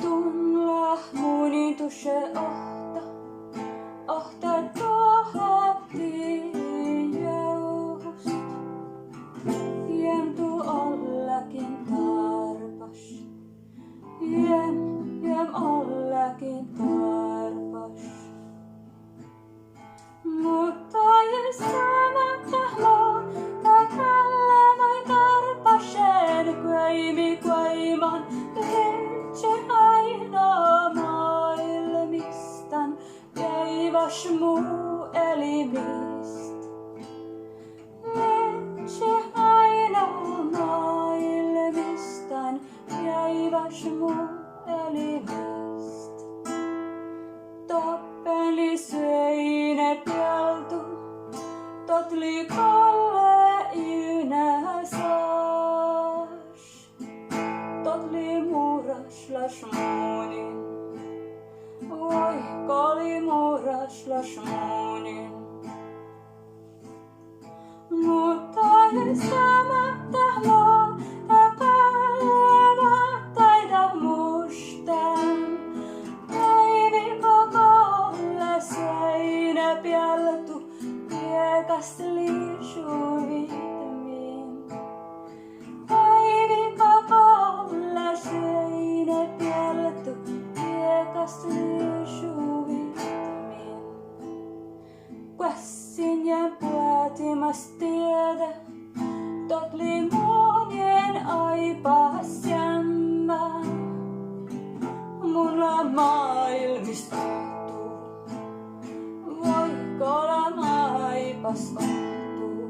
Tunla munituse ohta tohatti jouhust. Jem tu ollakin tarpas, jem ollakin tarpas. Mutta jos saamattahmo, tällä vai tarpaseen kuaiman, teetse aina maailmistan, jäivas muu elimist. Teetse aina maailmistan, jäivas muu elimist. Toppeli söine peltu, totli kalle ynä saas. Totli muuraslas muunin, voi koli muuraslas muunin. Mutta jos saamattahmo, takalla taida mustan. Päivi kokolle seinä pieltu, viekas liisuu vitamiin. Päivi kokolle seinä pieltu, viekas liisuu vitamiin. Kuessin ja puotimas tiedä, totli monien aipas jämmää. Mulla maailmistautuu, voi kola maipas ontuu.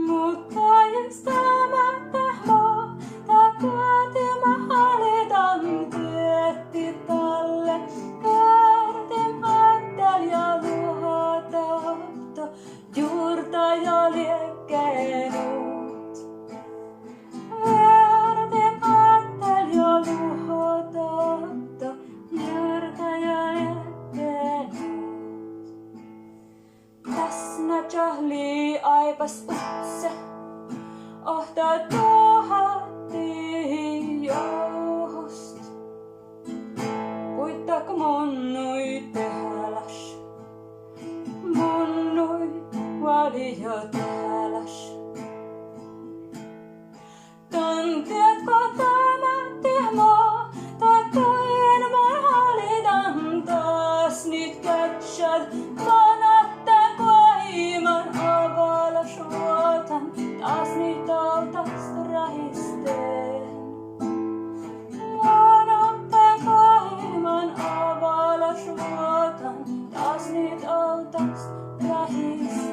Mutta jos saamattahmo, tää kotima hallitan työtti talle. Värtin päättel ja luotauto, juurta ja liekkenut. Jahli aipas utse, ohta tohatti jouhust. Kuittak munnui tehäläs, munnui valio tehäläs. Tantiatko taamattihmo, tai toinen mun hallitan taas nyt kätsät. Taas nyt autast rahisteen. Luonotten kohiman avala suotan. Taas nyt autast rahisteen.